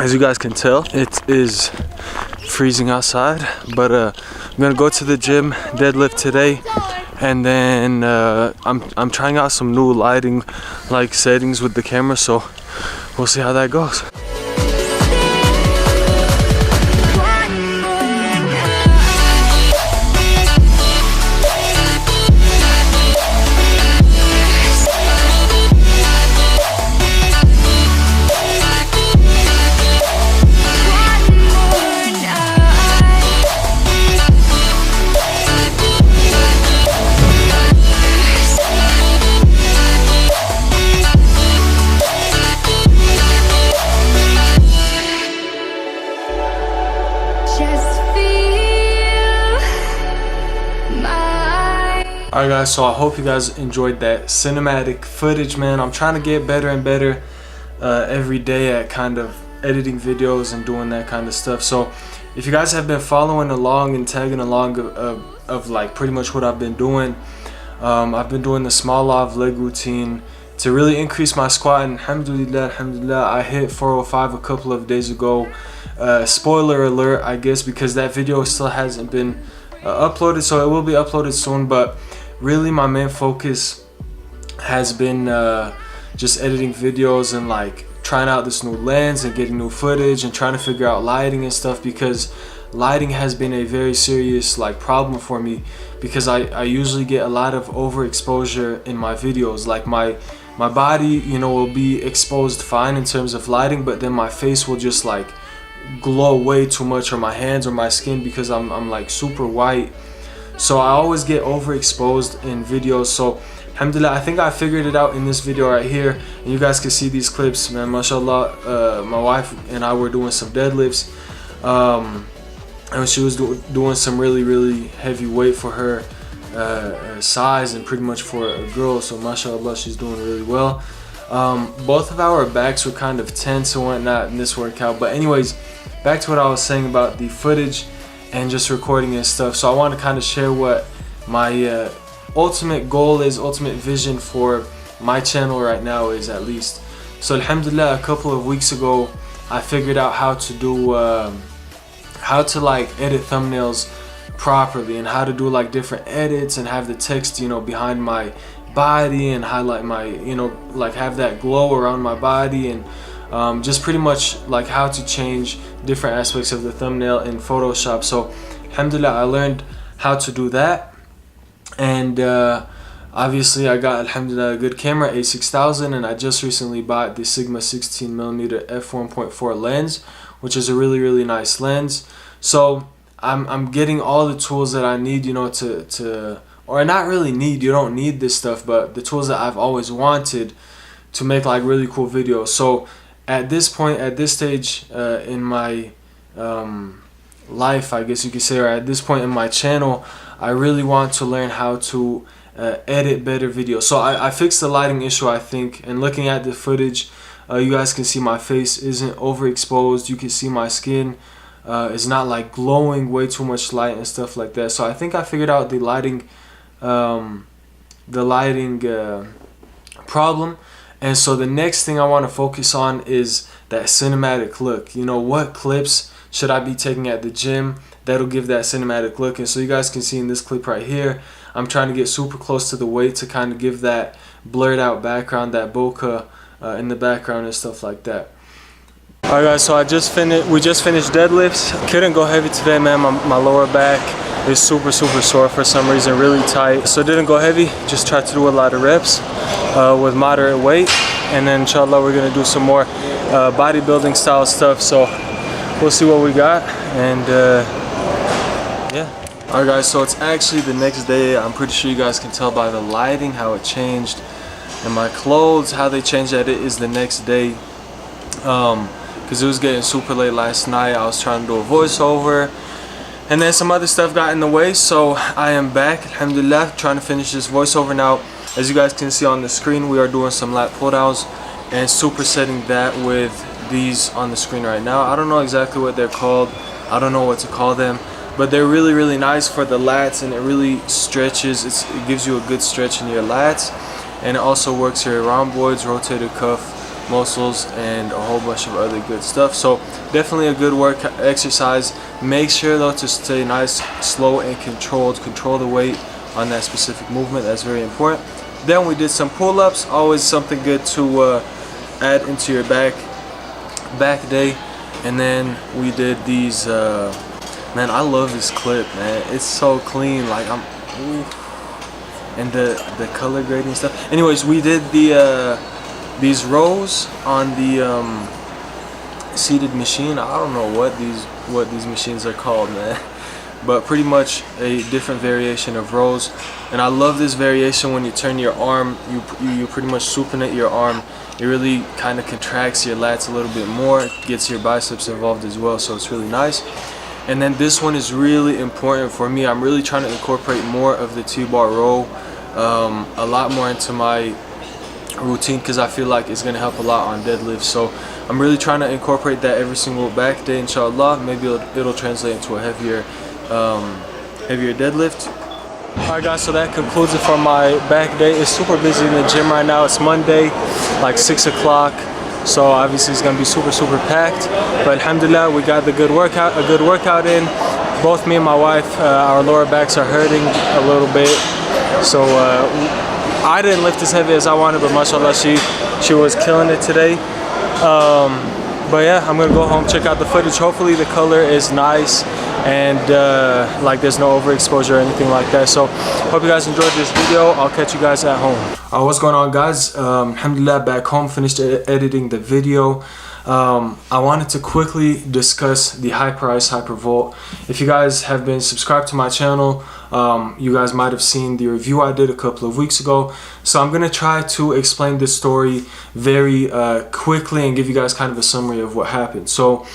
As you guys can tell, it is freezing outside, but I'm gonna go to the gym, deadlift today, and then I'm trying out some new lighting like settings with the camera, so we'll see how that goes. Alright guys, so I hope you guys enjoyed that cinematic footage, man. I'm trying to get better and better every day at kind of editing videos and doing that kind of stuff. So if you guys have been following along and tagging along of like pretty much what I've been doing, I've been doing the small love leg routine to really increase my squat, and alhamdulillah, I hit 405 a couple of days ago. Spoiler alert, I guess, because that video still hasn't been uploaded, so it will be uploaded soon. But really my main focus has been just editing videos and like trying out this new lens and getting new footage and trying to figure out lighting and stuff, because lighting has been a very serious like problem for me, because I usually get a lot of overexposure in my videos. Like my body, you know, will be exposed fine in terms of lighting, but then my face will just like glow way too much, or my hands or my skin, because I'm like super white. So I always get overexposed in videos. So alhamdulillah, I think I figured it out in this video right here, and you guys can see these clips, man. Mashallah, my wife and I were doing some deadlifts, and she was doing some really heavy weight for her size and pretty much for a girl. So mashallah, she's doing really well. Both of our backs were kind of tense and whatnot in this workout. But anyways, back to what I was saying about the footage and just recording and stuff. So I want to kind of share what my ultimate goal is, ultimate vision for my channel right now is, at least. So alhamdulillah, a couple of weeks ago I figured out how to do how to like edit thumbnails properly, and how to do like different edits and have the text, you know, behind my body, and highlight my, you know, like have that glow around my body, and just pretty much like how to change different aspects of the thumbnail in Photoshop. So alhamdulillah, I learned how to do that, and obviously I got, alhamdulillah, a good camera, a6000, and I just recently bought the Sigma 16mm f1.4 lens, which is a really nice lens. So I'm getting all the tools that I need, you know, or not really need, you don't need this stuff, but the tools that I've always wanted to make like really cool videos. So at this point, at this stage in my life, I guess you could say, or at this point in my channel, I really want to learn how to edit better videos. So I fixed the lighting issue, I think, and looking at the footage, you guys can see my face isn't overexposed. You can see my skin is not like glowing way too much light and stuff like that. So I think I figured out the lighting problem. And so the next thing I want to focus on is that cinematic look. You know, what clips should I be taking at the gym that'll give that cinematic look? And so you guys can see in this clip right here, I'm trying to get super close to the weight to kind of give that blurred out background, that bokeh in the background and stuff like that. Alright guys, so we just finished deadlifts. Couldn't go heavy today, man. My lower back is super sore for some reason, really tight. So didn't go heavy, just tried to do a lot of reps with moderate weight, and then inshallah we're gonna do some more bodybuilding style stuff. So we'll see what we got, and yeah. Alright guys, so it's actually the next day. I'm pretty sure you guys can tell by the lighting how it changed, and my clothes, how they changed. That it is the next day, because it was getting super late last night. I was trying to do a voiceover, and then some other stuff got in the way. So I am back, alhamdulillah, trying to finish this voiceover now. As you guys can see on the screen, we are doing some lat pull-downs and supersetting that with these on the screen right now. I don't know exactly what they're called. I don't know what to call them, but they're really nice for the lats, and it really stretches. It gives you a good stretch in your lats, and it also works your rhomboids, rotator cuff, muscles, and a whole bunch of other good stuff. So definitely a good work exercise. Make sure though to stay nice, slow, and controlled. Control the weight on that specific movement. That's very important. Then we did some pull-ups. Always something good to add into your back day. And then we did these. Man, I love this clip, man. It's so clean. Like and the color grading stuff. Anyways, we did the these rows on the seated machine. I don't know what these machines are called, man, but pretty much a different variation of rows. And I love this variation. When you turn your arm, you pretty much supinate your arm. It really kind of contracts your lats a little bit more, gets your biceps involved as well, so it's really nice. And then this one is really important for me. I'm really trying to incorporate more of the T-bar row, a lot more into my routine, because I feel like it's going to help a lot on deadlift. So I'm really trying to incorporate that every single back day, inshallah. Maybe it'll translate into a heavier deadlift. Alright guys, so that concludes it for my back day. It's super busy in the gym right now. It's Monday, like 6 o'clock. So obviously it's gonna be super packed, but alhamdulillah we got a good workout in. Both me and my wife, our lower backs are hurting a little bit, so I didn't lift as heavy as I wanted, but mashallah she was killing it today. But yeah, I'm gonna go home, check out the footage. Hopefully the color is nice and like there's no overexposure or anything like that. So hope you guys enjoyed this video. I'll catch you guys at home. What's going on, guys? Alhamdulillah, back home, finished editing the video. I wanted to quickly discuss the Hyperice Hypervolt. If you guys have been subscribed to my channel, you guys might have seen the review I did a couple of weeks ago. So I'm going to try to explain this story very quickly and give you guys kind of a summary of what happened. So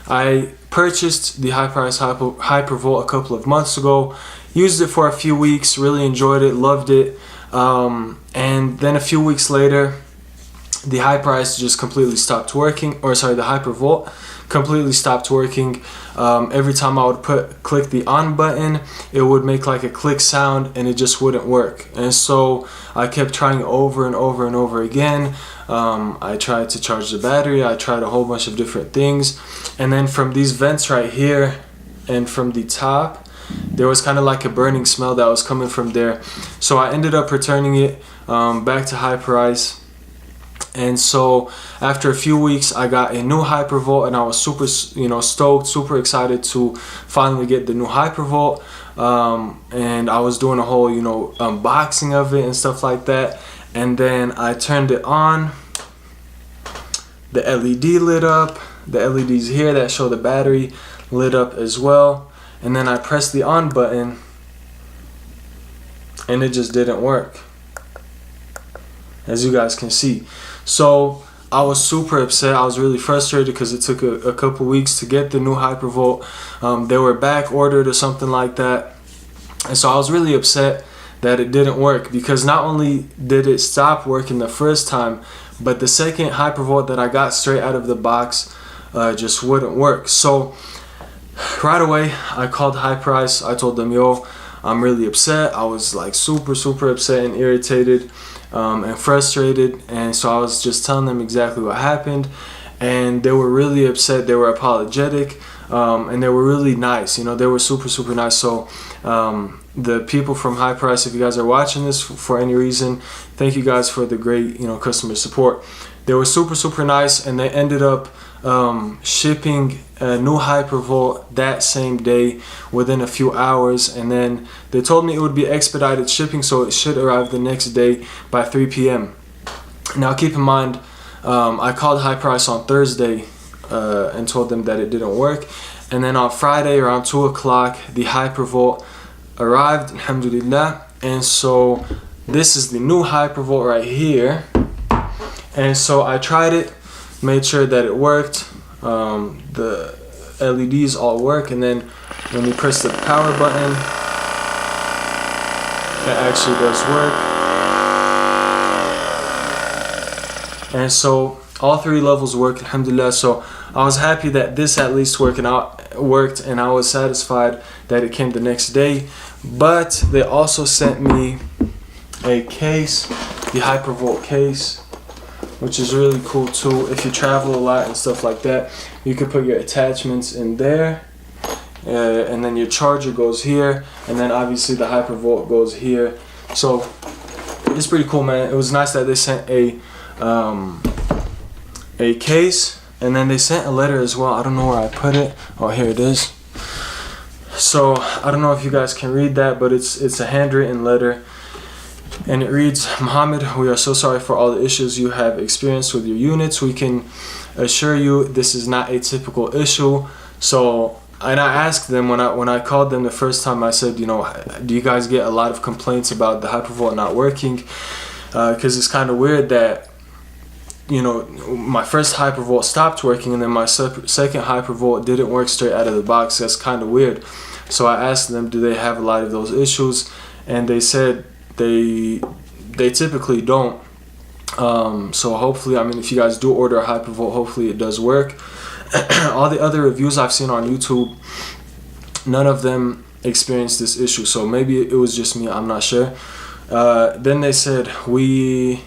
I purchased the Hyperice Hypervolt a couple of months ago, used it for a few weeks, really enjoyed it, loved it, and then a few weeks later the Hyperice just completely stopped working, or sorry, the Hypervolt completely stopped working. Every time I would click the on button, it would make like a click sound and it just wouldn't work. And so I kept trying over and over again. I tried to charge the battery, I tried a whole bunch of different things, and then from these vents right here and from the top, there was kind of like a burning smell that was coming from there. So I ended up returning it back to Hyperice. And so after a few weeks, I got a new Hypervolt, and I was super, stoked, super excited to finally get the new Hypervolt. And I was doing a whole, unboxing of it and stuff like that. And then I turned it on. The LED lit up. The LEDs here that show the battery lit up as well. And then I pressed the on button, and it just didn't work, as you guys can see. So I was super upset. I was really frustrated because it took a couple weeks to get the new Hypervolt. They were back ordered or something like that. And so I was really upset that it didn't work, because not only did it stop working the first time, but the second Hypervolt that I got straight out of the box just wouldn't work. So right away I called Hyperice. I told them, yo, I'm really upset. I was like super upset and irritated and frustrated, and so I was just telling them exactly what happened, and they were really upset. They were apologetic, and they were really nice. They were super nice. So the people from Hyperice, if you guys are watching this for any reason, thank you guys for the great customer support. They were super nice, and they ended up shipping a new Hypervolt that same day within a few hours, and then they told me it would be expedited shipping, so it should arrive the next day by 3 p.m. Now keep in mind, I called Hyperice on Thursday and told them that it didn't work, and then on Friday around 2 o'clock the Hypervolt arrived, alhamdulillah. And so this is the new Hypervolt right here, and so I tried it, made sure that it worked. The LEDs all work, and then when you press the power button, it actually does work. And so all three levels work, alhamdulillah. So I was happy that this at least worked, and I was satisfied that it came the next day. But they also sent me a case, the Hypervolt case. which is really cool too. If you travel a lot and stuff like that, you could put your attachments in there, and then your charger goes here, and then obviously the Hypervolt goes here. So it's pretty cool, man. It was nice that they sent a case, and then they sent a letter as well. I don't know where I put it. Oh, here it is. So I don't know if you guys can read that, but it's a handwritten letter, and it reads, "Mohammed, we are so sorry for all the issues you have experienced with your units. We can assure you this is not a typical issue." So, and I asked them when I called them the first time, I said, you know, do you guys get a lot of complaints about the Hypervolt not working? Because it's kind of weird that, you know, my first Hypervolt stopped working, and then my second Hypervolt didn't work straight out of the box. That's kind of weird. So I asked them, do they have a lot of those issues? And they said they typically don't. So hopefully, I mean, if you guys do order a Hypervolt, hopefully it does work. All the other reviews I've seen on YouTube, none of them experienced this issue. So maybe it was just me, I'm not sure. Then they said, we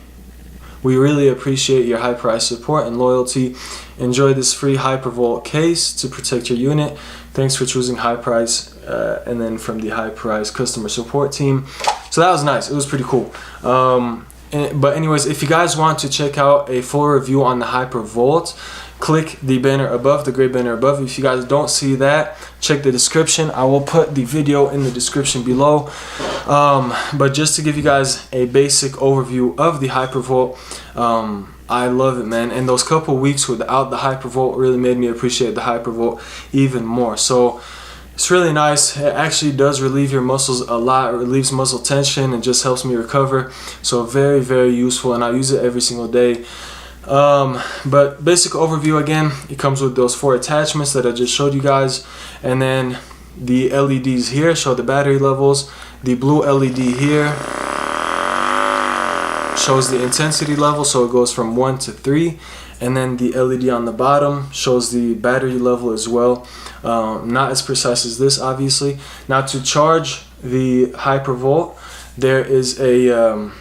really appreciate your Hyperice support and loyalty. Enjoy this free Hypervolt case to protect your unit. Thanks for choosing Hyperice. And then from the Hyperice customer support team. So that was nice. It was pretty cool. But anyways, if you guys want to check out a full review on the Hypervolt, click the banner above, the gray banner above. If you guys don't see that, check the description. I will put the video in the description below. But just to give you guys a basic overview of the Hypervolt, I love it, man. And those couple weeks without the Hypervolt really made me appreciate the Hypervolt even more. So it's really nice. It actually does relieve your muscles a lot. It relieves muscle tension and just helps me recover. So very, very useful, and I use it every single day. But basic overview again, it comes with those 4 attachments that I just showed you guys, and then the LEDs here show the battery levels. The blue LED here shows the intensity level, so it goes from 1 to 3, and then the LED on the bottom shows the battery level as well. Not as precise as this, obviously. Now, to charge the Hypervolt, there is a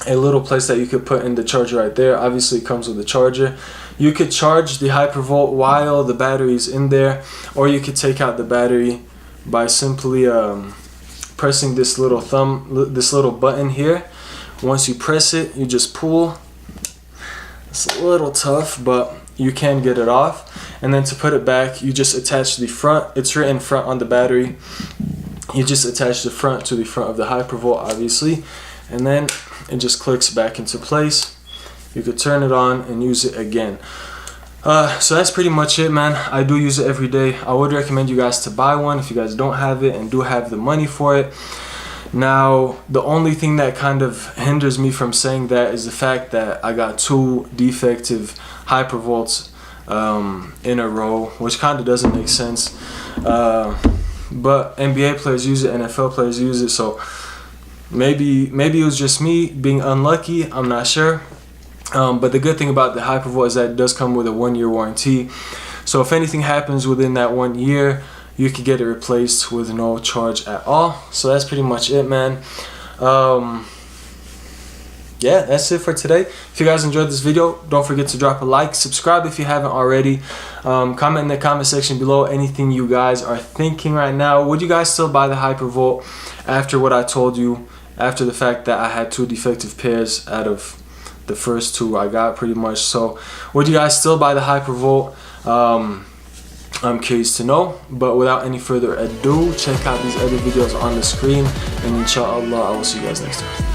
little place that you could put in the charger right there. Obviously it comes with a charger. You could charge the Hypervolt while the battery is in there, or you could take out the battery by simply pressing this little button here. Once you press it, you just pull. It's a little tough, but you can get it off. And then to put it back, you just attach the front. It's written front on the battery. You just attach the front to the front of the Hypervolt, obviously, and then it just clicks back into place. You could turn it on and use it again. So that's pretty much it, man. I do use it every day. I would recommend you guys to buy one if you guys don't have it and do have the money for it. Now, the only thing that kind of hinders me from saying that is the fact that I got 2 defective Hypervolts in a row, which kind of doesn't make sense. But NBA players use it, NFL players use it, so maybe it was just me being unlucky, I'm not sure. But the good thing about the Hypervolt is that it does come with a 1-year warranty. So if anything happens within that 1 year, you could get it replaced with no charge at all. So that's pretty much it, man. Yeah, that's it for today. If you guys enjoyed this video, don't forget to drop a like, subscribe if you haven't already. Comment in the comment section below anything you guys are thinking right now. Would you guys still buy the Hypervolt after what I told you, after the fact that I had 2 defective pairs out of the first 2 I got pretty much? So would you guys still buy the Hypervolt? I'm curious to know. But without any further ado, check out these other videos on the screen, and inshallah I will see you guys next time.